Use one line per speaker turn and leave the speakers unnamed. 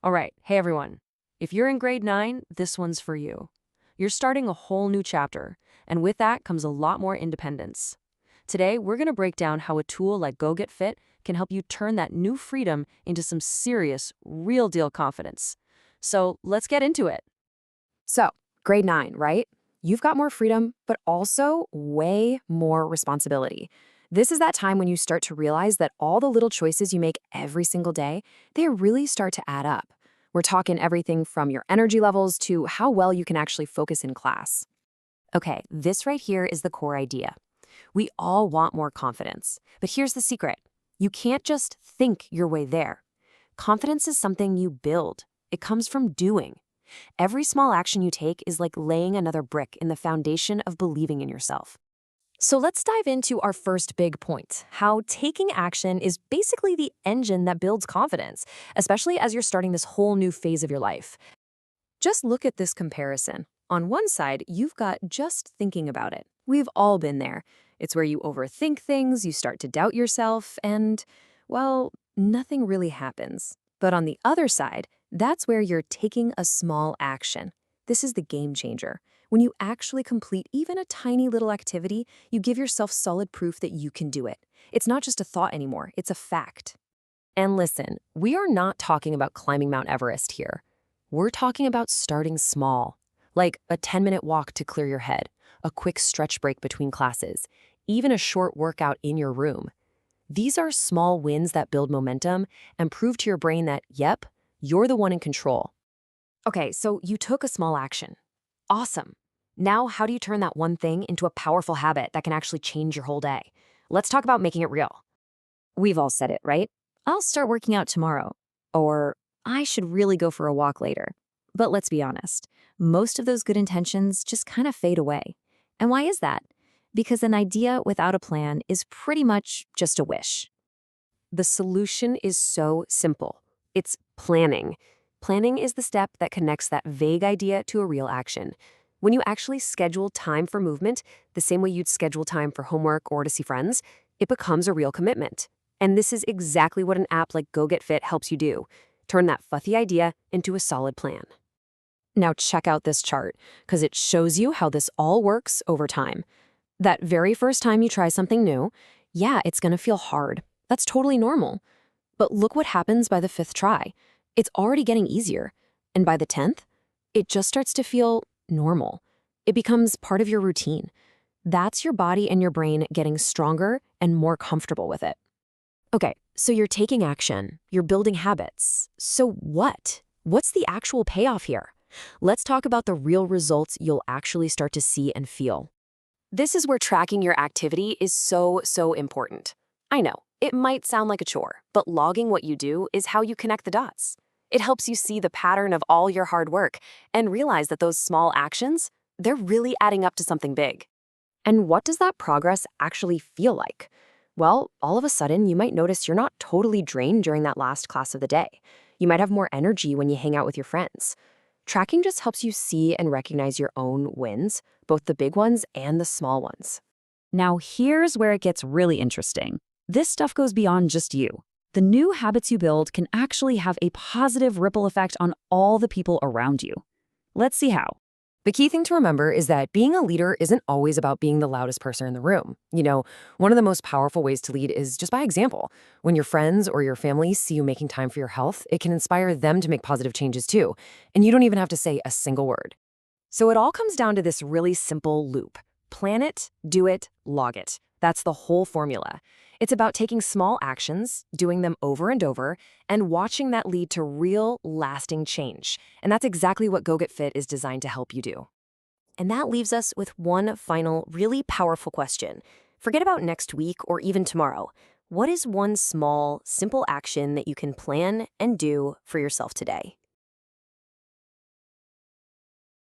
All right, hey everyone. If you're in grade 9, this one's for you. You're starting a whole new chapter, and with that comes a lot more independence. Today, we're going to break down how a tool like GoGet.Fit can help you turn that new freedom into some serious, real deal confidence. So let's get into it.
So, grade 9, right? You've got more freedom, but also way more responsibility. This is that time when you start to realize that all the little choices you make every single day, they really start to add up. We're talking everything from your energy levels to how well you can actually focus in class.
Okay, this right here is the core idea. We all want more confidence, but here's the secret. You can't just think your way there. Confidence is something you build. It comes from doing. Every small action you take is like laying another brick in the foundation of believing in yourself.
So let's dive into our first big point, how taking action is basically the engine that builds confidence, especially as you're starting this whole new phase of your life. Just look at this comparison. On one side, you've got just thinking about it. We've all been there. It's where you overthink things, you start to doubt yourself, and, well, nothing really happens. But on the other side, that's where you're taking a small action. This is the game changer. When you actually complete even a tiny little activity, you give yourself solid proof that you can do it. It's not just a thought anymore, it's a fact.
And listen, we are not talking about climbing Mount Everest here. We're talking about starting small, like a 10-minute walk to clear your head, a quick stretch break between classes, even a short workout in your room. These are small wins that build momentum and prove to your brain that, yep, you're the one in control.
Okay, so you took a small action. Awesome. Now, how do you turn that one thing into a powerful habit that can actually change your whole day? Let's talk about making it real. We've all said it, right? I'll start working out tomorrow. Or I should really go for a walk later. But let's be honest, most of those good intentions just kind of fade away. And why is that? Because an idea without a plan is pretty much just a wish.
The solution is so simple. It's planning. Planning is the step that connects that vague idea to a real action. When you actually schedule time for movement, the same way you'd schedule time for homework or to see friends, it becomes a real commitment. And this is exactly what an app like GoGet.Fit helps you do. Turn that fuzzy idea into a solid plan.
Now check out this chart, because it shows you how this all works over time. That very first time you try something new, yeah, it's going to feel hard. That's totally normal. But look what happens by the 5th try. It's already getting easier. And by the 10th, it just starts to feel normal. It becomes part of your routine. That's your body and your brain getting stronger and more comfortable with it. Okay, so you're taking action. You're building habits. So what? What's the actual payoff here? Let's talk about the real results you'll actually start to see and feel. This is where tracking your activity is so important. I know, it might sound like a chore, but logging what you do is how you connect the dots. It helps you see the pattern of all your hard work and realize that those small actions, they're really adding up to something big. And what does that progress actually feel like? Well, all of a sudden, you might notice you're not totally drained during that last class of the day. You might have more energy when you hang out with your friends. Tracking just helps you see and recognize your own wins, both the big ones and the small ones.
Now here's where it gets really interesting. This stuff goes beyond just you. The new habits you build can actually have a positive ripple effect on all the people around you. Let's see how.
The key thing to remember is that being a leader isn't always about being the loudest person in the room. One of the most powerful ways to lead is just by example. When your friends or your family see you making time for your health, it can inspire them to make positive changes too. And you don't even have to say a single word. So it all comes down to this really simple loop. Plan it, do it, log it. That's the whole formula. It's about taking small actions, doing them over and over, and watching that lead to real, lasting change. And that's exactly what GoGet.Fit is designed to help you do. And that leaves us with one final, really powerful question. Forget about next week or even tomorrow. What is one small, simple action that you can plan and do for yourself today?